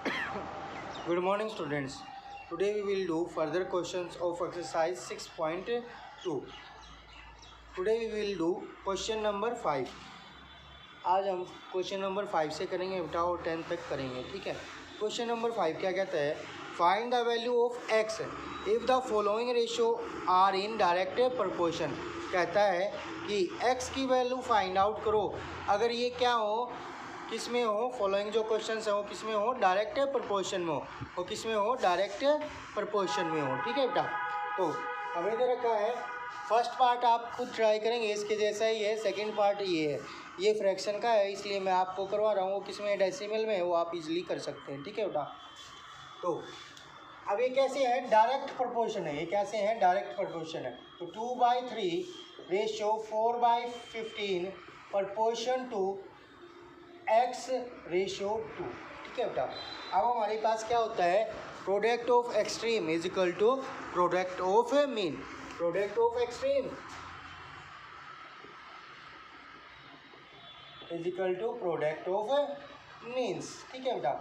Good morning, students. Today we will do further questions of exercise 6.2. Today we will do question number 5. आज हम question number 5 से करेंगे बेटा और 10 तक करेंगे, ठीक है। क्वेश्चन नंबर 5 क्या कहता है? Find the value of x if the following ratio are in direct proportion. कहता है कि x की वैल्यू फाइंड आउट करो अगर ये क्या हो, किस में हो, फॉलोइंग जो क्वेश्चन है वो किस में हो, डायरेक्ट प्रोपोर्शन में हो, वो किस में हो, डायरेक्ट प्रोपोर्शन में हो, ठीक है बेटा। तो हमें दे रखा है फर्स्ट पार्ट आप खुद ट्राई करेंगे, इसके जैसा ही है। सेकंड पार्ट ये है, ये फ्रैक्शन का है इसलिए मैं आपको करवा रहा हूँ। वो किस में, डेसिमल में है, वो आप इजीली कर सकते हैं, ठीक है बेटा। तो अब ये कैसे है, डायरेक्ट प्रोपोर्शन है। ये कैसे है, डायरेक्ट प्रोपोर्शन है। तो 2/3 ratio 4/15 proportion to x ratio 2, ठीक है बेटा। अब हमारे पास क्या होता है, product of extreme is equal to product of mean. Product of extreme is equal to product of means, ठीक है बेटा।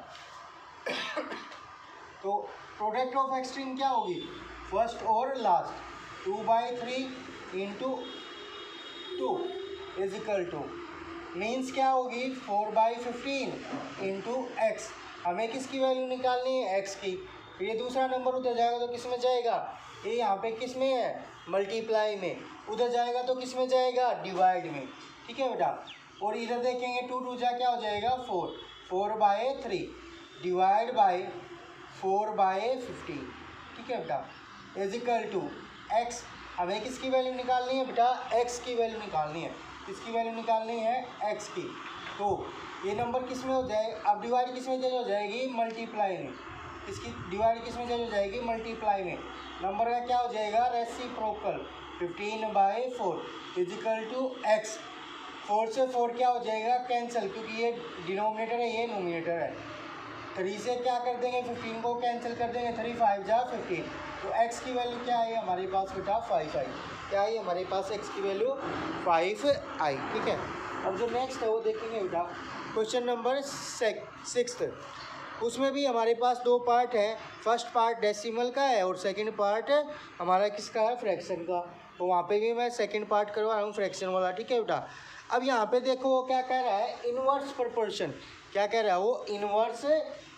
तो प्रोडक्ट ऑफ एक्सट्रीम क्या होगी, फर्स्ट और last. 2/3 into 2 is equal two means क्या होगी, 4/15 इंटू एक्स। हमें किसकी वैल्यू निकालनी है, एक्स की। फिर ये दूसरा नंबर उधर जाएगा तो किस में जाएगा, ये यहाँ पे किस में है, मल्टीप्लाई में। उधर जाएगा तो किस में जाएगा, डिवाइड में, ठीक है बेटा। और इधर देखेंगे 2 जा क्या हो जाएगा, 4/3 डिवाइड बाई 4/15, ठीक है बेटा, इज इक्वल टू एक्स। हमें किसकी वैल्यू निकालनी है बेटा, एक्स की वैल्यू निकालनी है। किसकी वैल्यू निकालनी है, एक्स की। तो ये नंबर किस में हो जाए, अब डिवाइड किस में चेंज हो जाएगी, मल्टीप्लाई में। इसकी डिवाइड किस में चेंज हो जाएगी, मल्टीप्लाई में। नंबर का क्या हो जाएगा, reciprocal. 15/4 is equal to x. 4 से 4 क्या हो जाएगा, कैंसिल, क्योंकि ये डिनोमिनेटर है, ये नोमिनेटर है। 3 से क्या कर देंगे, 15 को कैंसिल कर देंगे, 3 5 जा 15। तो x की वैल्यू क्या है हमारे पास बेटा, 5 आई। क्या है हमारे पास, x की वैल्यू 5 आई, ठीक है। अब जो नेक्स्ट है वो देखेंगे बेटा, क्वेश्चन नंबर 6। उसमें भी हमारे पास 2 पार्ट हैं। फर्स्ट पार्ट डेसिमल का है और सेकंड पार्ट हमारा किसका है, फ्रैक्शन का। तो वहाँ पे भी मैं सेकंड पार्ट करवा रहा हूँ, फ्रैक्शन वाला, ठीक है बेटा। अब यहाँ पे देखो वो क्या कह रहा है, इनवर्स प्रोपोर्शन। क्या कह रहा है वो, इनवर्स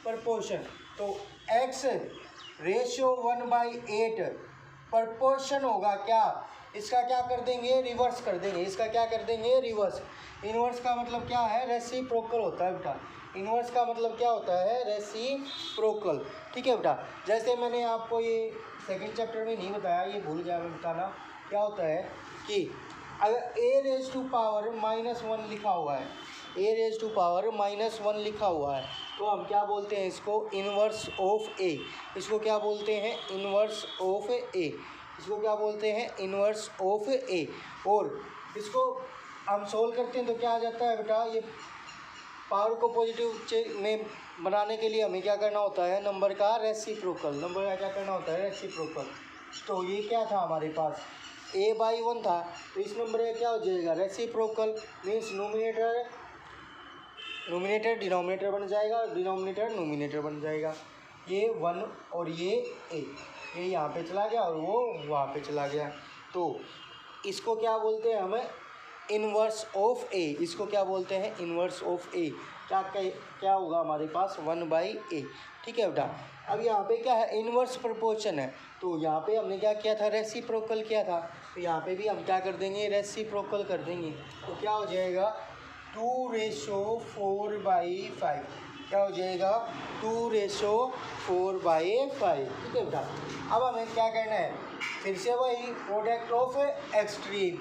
प्रोपोर्शन। तो x रेशियो 1/8 प्रोपोर्शन होगा क्या, इसका क्या कर देंगे, रिवर्स कर देंगे। इसका क्या कर देंगे, रिवर्स। इनवर्स का मतलब क्या है, रेसिप्रोकल होता है बेटा। इनवर्स का मतलब क्या होता है, रेसिप्रोकल, ठीक है बेटा। जैसे मैंने आपको ये सेकंड चैप्टर में नहीं बताया, ये भूल गया मैं बताना। क्या होता है कि अगर a⁻⁻1 लिखा हुआ है, a⁻⁻1 लिखा हुआ है, तो हम क्या बोलते हैं इसको, इनवर्स ऑफ ए। इसको क्या बोलते हैं, इनवर्स ऑफ ए। इसको क्या बोलते हैं, इनवर्स ऑफ ए। और इसको हम सोल्व करते हैं तो क्या आ जाता है बेटा, ये पावर को पॉजिटिव में बनाने के लिए हमें क्या करना होता है, नंबर का रेसिप्रोकल। नंबर का क्या करना होता है, रेसिप्रोकल। तो ये क्या था हमारे पास, a/1 था, तो इस नंबर का क्या हो जाएगा, रेसिप्रोकल। मीन्स नोमिनेटर डिनोमिनेटर बन जाएगा और डिनोमिनेटर नोमिनेटर बन जाएगा। ये 1 और ये a, ये यहाँ पे चला गया और वो वहाँ पे चला गया। तो इसको क्या बोलते हैं हमें, इनवर्स ऑफ ए। इसको क्या बोलते हैं, इनवर्स ऑफ ए। क्या होगा हमारे पास, 1/a, ठीक है बेटा। अब यहाँ पे क्या है, इनवर्स प्रोपोर्शन है, तो यहाँ पे हमने क्या किया था, रेसिप्रोकल किया था। तो यहाँ पे भी हम क्या कर देंगे, रेसिप्रोकल कर देंगे। तो क्या हो जाएगा, 2/4/5। क्या हो जाएगा, 2/4/5, ठीक है बेटा। अब हमें क्या करना है, फिर से वही प्रोडक्ट ऑफ एक्सट्रीम।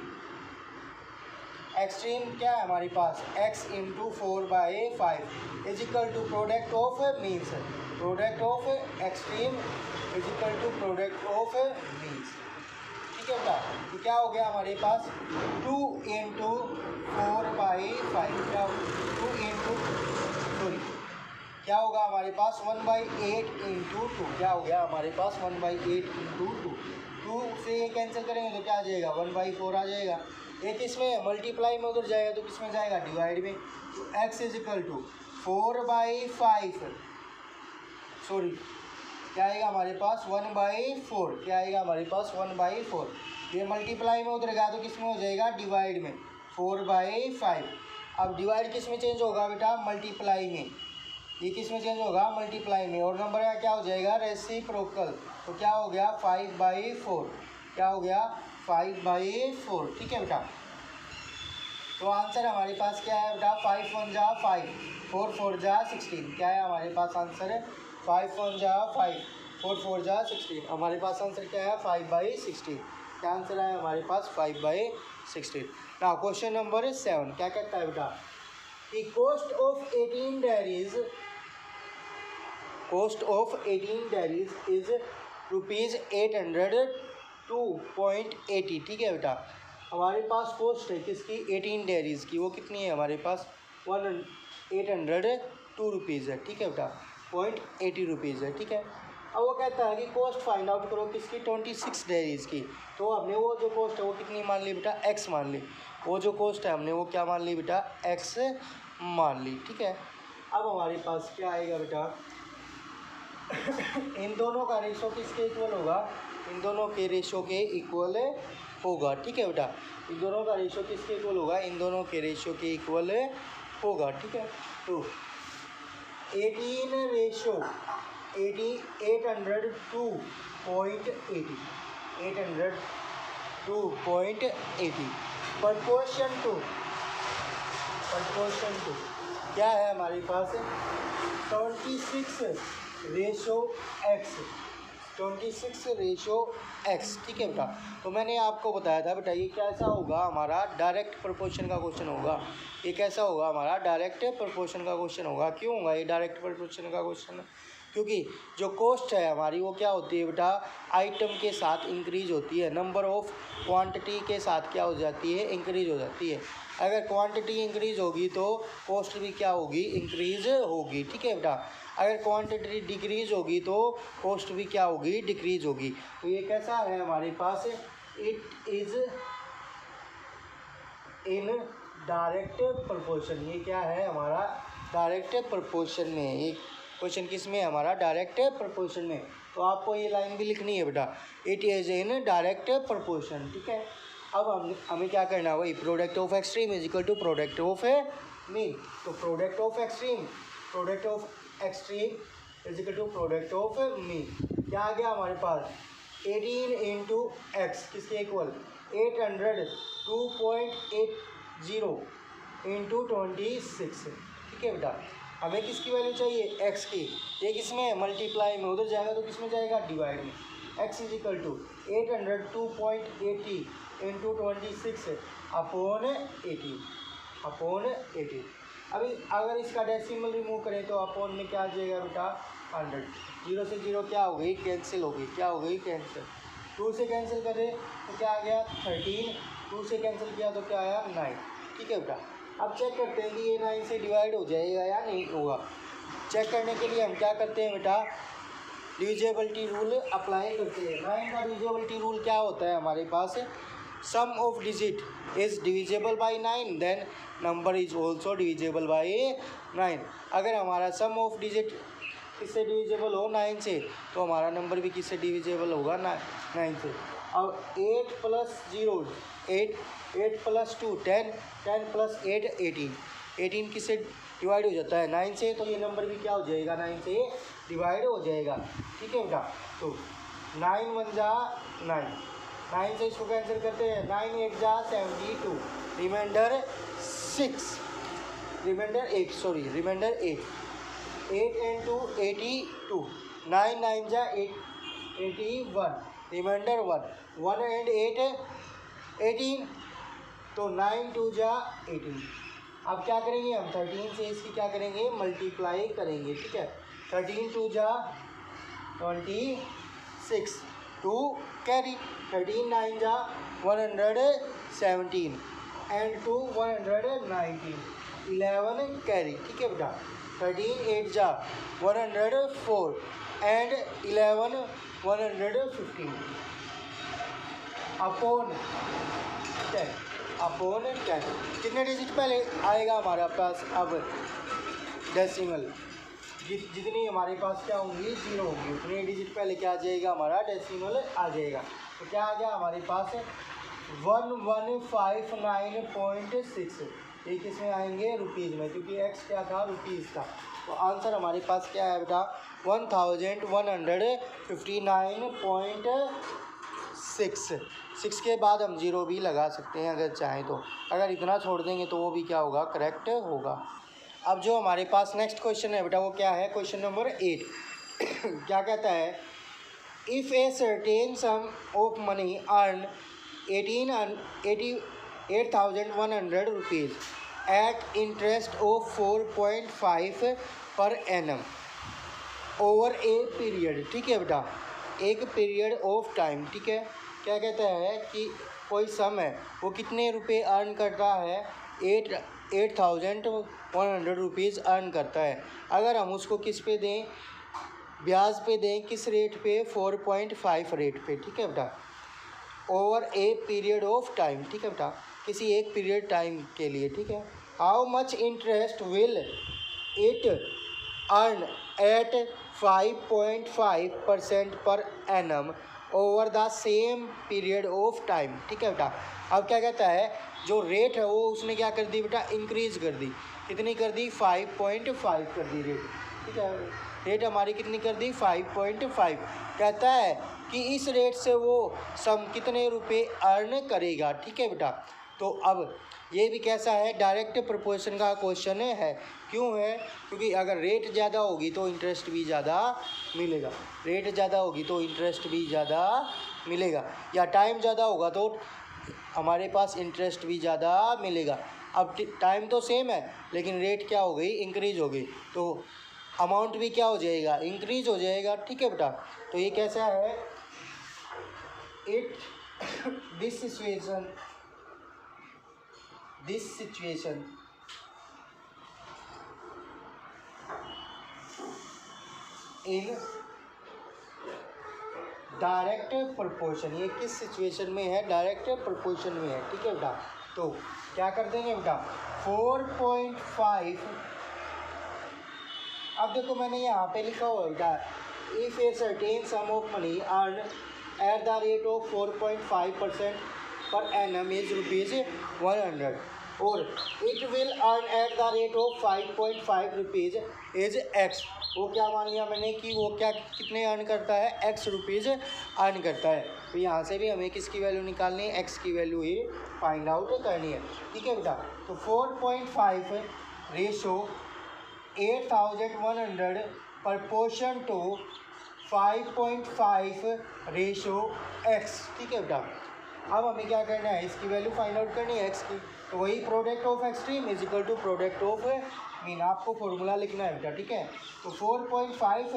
एक्सट्रीम क्या है हमारे पास, x into 4/5 is equal to product of means. Product of extreme is equal to product of means, ठीक है बेटा। तो क्या हो गया हमारे पास, 2 इंटू 4/5 क्या होगा हमारे पास, 1/8 इंटू 2। क्या हो गया हमारे पास, 1/8 इंटू 2 से ये कैंसिल करेंगे तो क्या आ जाएगा, 1/4 आ जाएगा। ये किस में, मल्टीप्लाई में उधर जाएगा तो किस में जाएगा, डिवाइड में। तो x is equal to 4/5 sorry क्या आएगा हमारे पास 1/4, क्या आएगा हमारे पास 1/4। ये मल्टीप्लाई में उधर गया तो किस में हो जाएगा, डिवाइड में, 4/5। अब डिवाइड किस में चेंज होगा बेटा, मल्टीप्लाई में, ये किस में चेंज होगा, मल्टीप्लाई में, और नंबर का क्या हो जाएगा, रेसिप्रोकल, तो क्या हो गया 5/4, क्या हो गया 5/4, ठीक है बेटा। तो आंसर हमारे पास क्या है बेटा, 5 1 जा 5, 4 4 जा 16, क्या है हमारे पास आंसर है 5 1 जा 5, 4 4 जा 16, हमारे पास आंसर क्या है 5/16, क्या आंसर है हमारे पास 5/16। नाउ क्वेश्चन नंबर 7 क्या कहता है बेटा, the cost of 18 diaries, cost of 18 diaries is ₹802.80, ठीक है बेटा। हमारे पास कॉस्ट है किसकी, 18 डायरीज़ की, वो कितनी है हमारे पास 802 रुपीज़ है, ठीक है बेटा, ₹0.80 है, ठीक है। अब वो कहता है कि कॉस्ट फाइंड आउट करो किसकी, 26 डायरीज़ की। तो हमने वो जो कॉस्ट है वो कितनी मान ली बेटा, एक्स मान ली, वो जो कॉस्ट है हमने वो क्या मान ली बेटा, एक्स मान ली, ठीक है। अब हमारे पास क्या आएगा बेटा, इन दोनों का रेशो किसके इक्वल होगा, इन दोनों के रेशो के इक्वल होगा, ठीक है बेटा। इन दोनों का रेशो किसके इक्वल होगा, इन दोनों के रेशो के इक्वल होगा, ठीक है। तो 18 रेशो 802.80, 802.80 प्रपोर्शन टू क्या है हमारे पास 26 रेशो एक्स, 26 रेशो एक्स, ठीक है बेटा। तो मैंने आपको बताया था बेटा ये कैसा होगा हमारा, डायरेक्ट प्रोपोर्शन का क्वेश्चन होगा, ये कैसा होगा हमारा, डायरेक्ट प्रोपोर्शन का क्वेश्चन होगा। क्यों होगा ये डायरेक्ट प्रोपोर्शन का क्वेश्चन, क्योंकि जो कॉस्ट है हमारी वो क्या होती है बेटा, आइटम के साथ इंक्रीज होती है, नंबर ऑफ क्वांटिटी के साथ क्या हो जाती है, इंक्रीज हो जाती है। अगर क्वांटिटी इंक्रीज होगी तो कॉस्ट भी क्या होगी, इंक्रीज होगी, ठीक है बेटा। अगर क्वांटिटी डिक्रीज होगी तो कॉस्ट भी क्या होगी, डिक्रीज होगी। तो ये कैसा है हमारे पास, it is in direct proportion, ये क्या है हमारा डायरेक्ट प्रोपोर्शन में, ये क्वेश्चन किस में हमारा, डायरेक्ट प्रोपोर्शन में। तो आपको ये लाइन भी लिखनी है बेटा, it is in direct proportion, ठीक है। अब हमें क्या करना है, वही product of extreme is equal to product of mean. तो product of extreme is equal to product of mean, क्या आ गया हमारे पास 18 इंटू एक्स किसके इक्वल, 802.80 इंटू 26, ठीक है बेटा। हमें किसकी वैल्यू चाहिए, एक्स की, ये किस में मल्टीप्लाई में, उधर जाएगा तो किस में जाएगा, डिवाइड में। X is equal to 802.80 into 26 upon 80। अभी अगर इसका डेसिमल रिमूव करें तो अपॉन में क्या आ जाएगा बेटा, 100, 0 से 0 क्या हो गई, कैंसिल हो गई, क्या हो गई, कैंसिल। 2 से कैंसिल करें तो क्या आ गया 13, 2 से कैंसिल किया तो क्या आया 9, ठीक है बेटा। अब चेक करते हैं कि ये 9 से डिवाइड हो जाएगा या नहीं होगा। चेक करने के लिए हम क्या करते हैं बेटा, डिविजिबिलिटी रूल अप्लाई करते हैं। 9 का डिविजिबिलिटी रूल क्या होता है हमारे पास, sum of digit is divisible by 9 then number is also divisible by 9। अगर हमारा सम ऑफ डिजिट किससे डिविजिबल हो, 9 से, तो हमारा नंबर भी किससे डिविजिबल होगा, 9 से। अब 8 + 0 8 + 2 10 10 + 8 18, 18 किससे डिवाइड हो जाता है, 9 से, तो ये नंबर भी क्या हो जाएगा, 9 से डिवाइड हो जाएगा, ठीक है बेटा। तो 9 1 जा 9, 9 से इसको कैंसिल करते हैं, 9 8 जा 72, रिमाइंडर 8 and 2 82, 9 9 जा 81, रिमाइंडर 1 1 and 8 18, तो 9 2 जा 18। अब क्या करेंगे हम, 13 से इसकी क्या करेंगे, मल्टीप्लाई करेंगे, ठीक है। 13 2 जा 26, 2 कैरी, 13 9 जा 117 एंड 2 119, 11 कैरी, ठीक है बेटा। 13 8 जा 104 एंड 11 115 अपॉन 10। कितने डिजिट पहले आएगा हमारे पास, अब डेसिमल जितनी हमारे पास क्या होंगी, जीरो होंगी, उतनी डिजिट पहले क्या आ जाएगा, हमारा डेसिमल आ जाएगा। तो क्या आ गया हमारे पास 1159.6, ये किस में आएंगे, रुपीज़ में, क्योंकि एक्स क्या था, रुपीज़ था। तो आंसर हमारे पास क्या है बेटा, 1159.6 के बाद हम जीरो भी लगा सकते हैं अगर चाहें तो। अगर इतना छोड़ देंगे तो वो भी क्या होगा, करेक्ट होगा। अब जो हमारे पास नेक्स्ट क्वेश्चन है बेटा, वो क्या है, क्वेश्चन नंबर 8 क्या कहता है, if a certain sum of money earn 8,100 rupees at interest of 4.5 per annum over a period, ठीक है बेटा, एक पीरियड ऑफ टाइम, ठीक है। क्या कहता है कि कोई सम है, वो कितने रुपए अर्न करता है, 8,100 रुपीज़ अर्न करता है। अगर हम उसको किस पे दें, ब्याज पे दें, किस रेट पे, 4.5 रेट पे, ठीक है बेटा, over a period of time, ठीक है बेटा, किसी एक पीरियड टाइम के लिए, ठीक है। How much interest will it earn eight 5.5% per annum over the same period of time, ठीक है बेटा। अब क्या कहता है, जो रेट है वो उसने क्या कर दी बेटा, इंक्रीज़ कर दी, कितनी कर दी, 5.5 कर दी रेट, ठीक है। रेट हमारी कितनी कर दी, 5.5। कहता है कि इस रेट से वो सम कितने रुपए अर्न करेगा, ठीक है बेटा। तो अब ये भी कैसा है, डायरेक्ट प्रोपोर्शन का क्वेश्चन है। क्यों है, क्योंकि अगर रेट ज़्यादा होगी तो इंटरेस्ट भी ज़्यादा मिलेगा, रेट ज़्यादा होगी तो इंटरेस्ट भी ज़्यादा मिलेगा, या टाइम ज़्यादा होगा तो हमारे पास इंटरेस्ट भी ज़्यादा मिलेगा। अब टाइम तो सेम है लेकिन रेट क्या हो गई, इंक्रीज हो गई, तो अमाउंट भी क्या हो जाएगा, इंक्रीज हो जाएगा, ठीक है बेटा। तो ये कैसा है, this situation in direct proportion, ये किस सिचुएशन में है, डायरेक्ट प्रोपोर्शन में है, ठीक है बेटा। तो क्या कर देंगे बेटा, 4.5, अब देखो मैंने यहाँ पे लिखा हुआ बेटा, if A certain sum of money earn at the rate of 4.5% per annum is ₹100 और it will earn at the rate of 5.5 rupees is x. वो क्या मान लिया मैंने कि वो क्या कितने अर्न करता है, एक्स रुपीज़ अर्न करता है। तो यहाँ से भी हमें किसकी वैल्यू निकालनी है, एक्स की वैल्यू ही फाइंड आउट करनी है, ठीक है बेटा। तो 4.5 ratio 8,100 proportion to 5.5 ratio x, ठीक है बेटा। अब हमें क्या करना है, इसकी वैल्यू फाइंड आउट करनी है एक्स की, तो वही product of extreme is equal to product of mean, आपको फॉर्मूला लिखना है बेटा, ठीक है। तो 4.5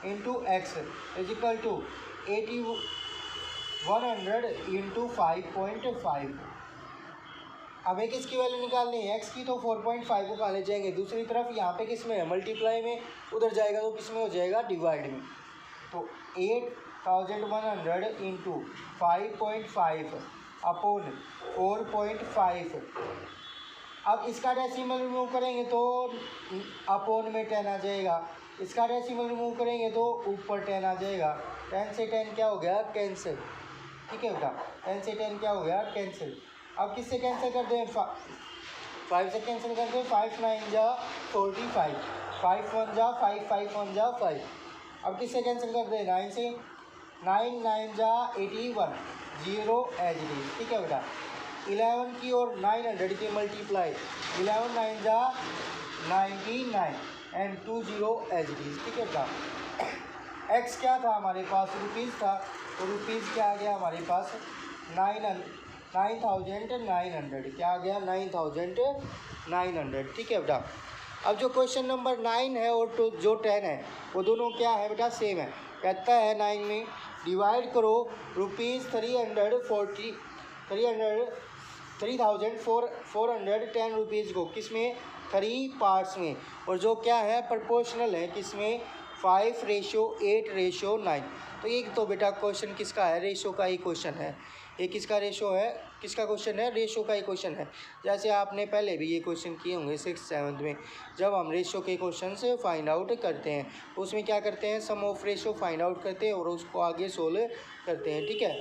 into x is equal to 8,100 into 5.5। अब एक इसकी वैल्यू निकालनी है एक्स की, तो 4.5 को कहाँ ले जाएंगे, दूसरी तरफ, यहाँ पे किस में है, मल्टीप्लाई में, उधर जाएगा तो किस में हो जाएगा, डिवाइड में। तो 8,100 इंटू 5.5 अपॉन 4.5। अब इसका डेसिमल रिमूव करेंगे तो अपॉन में 10 आ जाएगा, इसका डेसिमल रिमूव करेंगे तो ऊपर 10 आ जाएगा। 10 से 10 क्या हो गया, कैंसिल, ठीक है बेटा, 10 से 10 क्या हो गया, कैंसिल। अब किससे कैंसिल कर दें, 5 से कैंसिल कर दें, 5 9 जा 45, 5 1 जा 5, 5 1 जा 5। अब किससे कैंसिल कर दें, 9 से, 9 9 जा 81, 0 एज इट इज, ठीक है बेटा। 11 की और 900 की मल्टीप्लाई, 11 9 जा 99 एंड 2 0 एज इट इज, ठीक है बेटा। एक्स क्या था हमारे पास, रुपीज़ था, तो रुपीज़ क्या आ गया हमारे पास, 9,900, क्या आ गया, 9,900, ठीक है बेटा। अब जो क्वेश्चन नंबर 9 है और जो 10 है वो दोनों क्या है बेटा, सेम है। कहता है 9 में डिवाइड करो ₹3,410 रुपीज़ को किस में, 3 पार्ट्स में, और जो क्या है प्रोपोर्शनल है किसमें, 5:8:9। तो ये तो बेटा क्वेश्चन किसका है, रेशो का ही क्वेश्चन है। ये किसका रेशो है, किसका क्वेश्चन है, रेशो का ही क्वेश्चन है। जैसे आपने पहले भी ये क्वेश्चन किए होंगे 6th-7th में, जब हम रेशो के क्वेश्चन से फाइंड आउट करते हैं तो उसमें क्या करते हैं, सम ऑफ रेशो फाइंड आउट करते हैं और उसको आगे सोल्व करते हैं। ठीक है,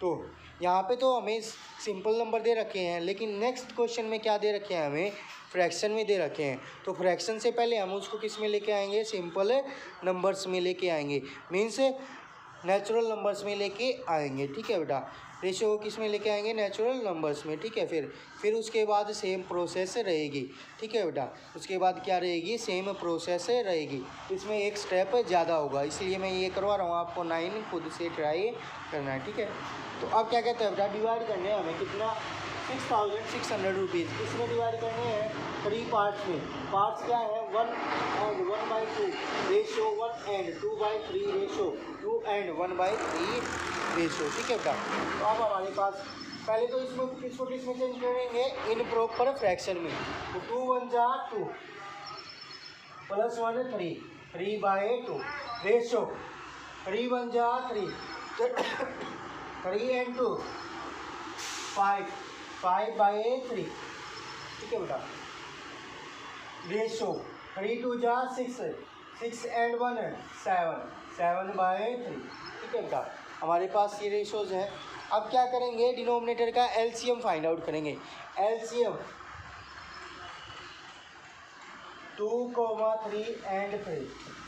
तो यहाँ पे तो हमें सिंपल नंबर दे रखे हैं, लेकिन नेक्स्ट क्वेश्चन में क्या दे रखे हैं, हमें फ्रैक्शन में दे रखे हैं। तो फ्रैक्शन से पहले हम उसको किस में लेके आएंगे, सिंपल नंबर्स में लेके आएंगे, मीन्स नेचुरल नंबर्स में लेके आएंगे। ठीक है बेटा, रेशो किस में लेके आएंगे, नेचुरल नंबर्स में। ठीक है, फिर उसके बाद सेम प्रोसेस रहेगी। ठीक है बेटा, उसके बाद क्या रहेगी, सेम प्रोसेस रहेगी। इसमें एक स्टेप ज़्यादा होगा, इसलिए मैं ये करवा रहा हूँ आपको 9 खुद से ट्राई करना है। ठीक है, तो अब क्या कहते हैं बेटा, डिवाइड करने हैं हमें कितना, 6,600 रुपीज़। इसमें डिवाइड करने हैं 3 पार्ट्स में। पार्ट्स क्या है, 1 and 1/2 ratio, 1 and 2/3 ratio, 2 and 1/3 ratio. ठीक है बेटा, तो अब हमारे पास पहले तो इसमें किसको किस में चेंज करेंगे, इन प्रॉपर फ्रैक्शन में। तो 2 1 जा 2 प्लस 1 3, 3/2 रेशो, 3 1 जा 3, 3 and 2 5, 5/3। ठीक है बेटा, रेशो 3 2 जा 6, 6 and 1 7, 7/3। ठीक है बेटा, हमारे पास ये रेशोज हैं। अब क्या करेंगे, डिनोमिनेटर का एलसीएम फाइंड आउट करेंगे। LCM 2, 3 and 3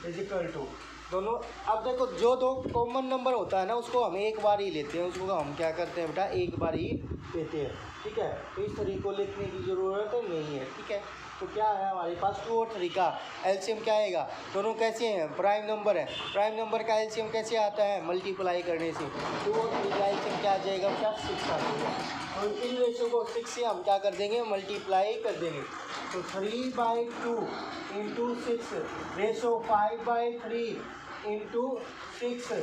is equal to दोनों। अब देखो, जो दो कॉमन नंबर होता है ना, उसको हम एक बार ही लेते हैं, उसको हम क्या करते हैं बेटा, एक बार ही लेते हैं। ठीक है, तो इस तरीके को लिखने की ज़रूरत नहीं है। ठीक है, तो क्या है हमारे पास 2 और 3 का एलसीएम क्या आएगा, दोनों कैसे हैं, प्राइम नंबर है। प्राइम नंबर का एलसीएम कैसे आता है, मल्टीप्लाई करने से। 2 और 3 का एलसीएम क्या आ जाएगा बेटा, 6 आ जाएगा। तो इन रेशो को 6 से हम क्या कर देंगे, मल्टीप्लाई कर देंगे। तो 3/2 into 6 ratio, 5/3 into 6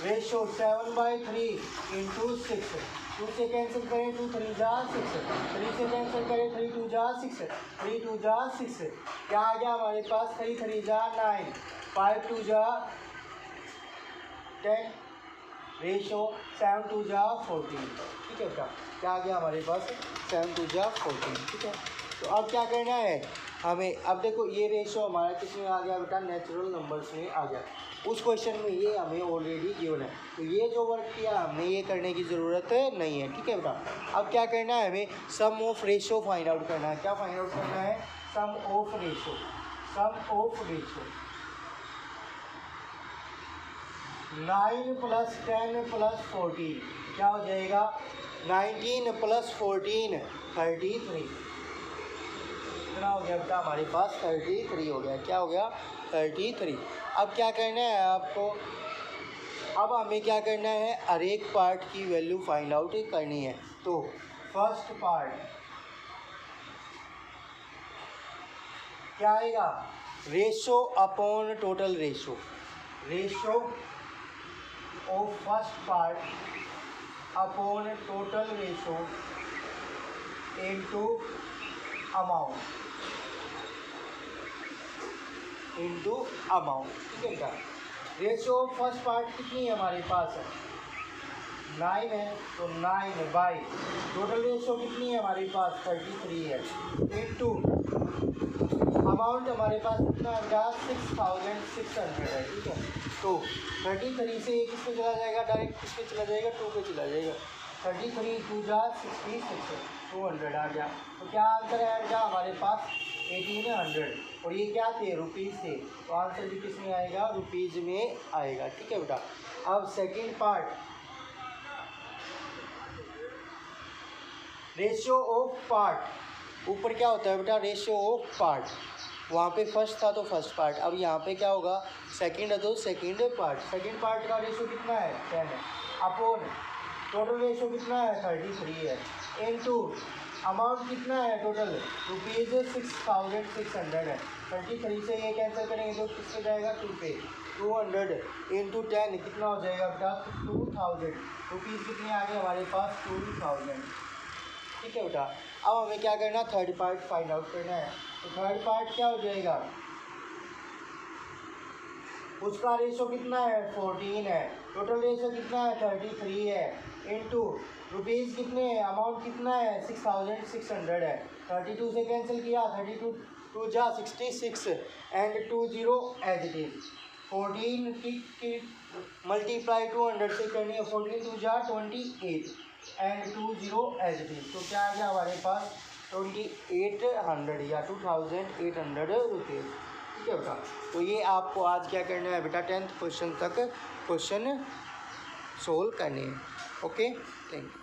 ratio, 7/3 into 6। 2 से कैंसिल करें, 2 3 जा 6, 3 से कैंसिल करें, 3 2 जा 6, 3 2 जा 6। क्या आ गया हमारे पास, 3 3 जा 9, 5 2 जा 10 रेशो, 7 2 जा 14। ठीक है बेटा, क्या आ गया हमारे पास, 7 2 जा 14। ठीक है, तो अब क्या करना है हमें, अब देखो ये रेशो हमारा किस में आ गया बेटा, नेचुरल नंबर्स में आ गया। उस क्वेश्चन में ये हमें ऑलरेडी गिवन है, तो ये जो वर्क किया हमने, ये करने की ज़रूरत नहीं है। ठीक है बेटा, अब क्या करना है हमें, sum of ratio find out करना है। क्या फाइंड आउट करना है, sum of ratio, sum of ratio. 9 + 10 + 14 क्या हो जाएगा, 19 + 14 33। कितना हो गया बेटा हमारे पास, 33 हो गया। क्या हो गया, 33। अब क्या करना है आपको, अब हमें क्या करना है, हर एक पार्ट की वैल्यू फाइंड आउट करनी है। तो फर्स्ट पार्ट क्या आएगा, ratio upon total ratio, ratio of first part upon total ratio into amount, into amount. ठीक है बेटा, रेशो फर्स्ट पार्ट कितनी है हमारे पास, 9 है, तो 9 टोटल रेशो कितनी है हमारे पास, 33 है, इनटू अमाउंट हमारे पास कितना है बेटा, 6,600 है। ठीक है, तो 33 से ये किस पे चला जाएगा, डायरेक्ट किस पे चला जाएगा, 2 पे चला जाएगा। 33 2 जा 66, 200 आ गया। तो क्या आंसर है बेटा हमारे पास, 1800। और ये क्या थे, रुपीज़ थे, तो आंसर भी किस में आएगा, रुपीज़ में आएगा। ठीक है बेटा, अब second part, ratio of part. ऊपर क्या होता है बेटा, रेशियो ऑफ पार्ट, वहाँ पे फर्स्ट था तो फर्स्ट पार्ट, अब यहाँ पे क्या होगा, सेकंड है तो सेकंड पार्ट। सेकंड पार्ट का रेशियो कितना है, 10 है, अपॉन टोटल रेशियो कितना है, 33 है, इनटू अमाउंट कितना है टोटल, रुपीज़ 6,600 है। 33 से ये कैंसिल करेंगे तो किस पे जाएगा, 2 पे, 200 इंटू 10 कितना हो जाएगा बेटा, 2000 रुपीज़ कितने आ गए हमारे पास, 2000। ठीक है बेटा, अब हमें क्या करना, थर्ड पार्ट फाइंड आउट करना है। तो थर्ड पार्ट क्या हो जाएगा, उसका रेशो कितना है 14 है, टोटल रेशो कितना है 33 है, इनटू रुपीज़ कितने अमाउंट कितना है 6600 है, 32 से कैंसिल किया 32 टू जा 66 एंड 20 एज इट इज 14 की मल्टीप्लाई 200 से करनी है 14 टू जा 28 एंड 20 एज इट इज। तो क्या आ गया हमारे पास 2800 या 2800 रुपीज़। ठीक है बेटा, तो ये आपको आज क्या करना है बेटा 10th क्वेश्चन तक क्वेश्चन सोल्व करने हैं। Okay, thank you.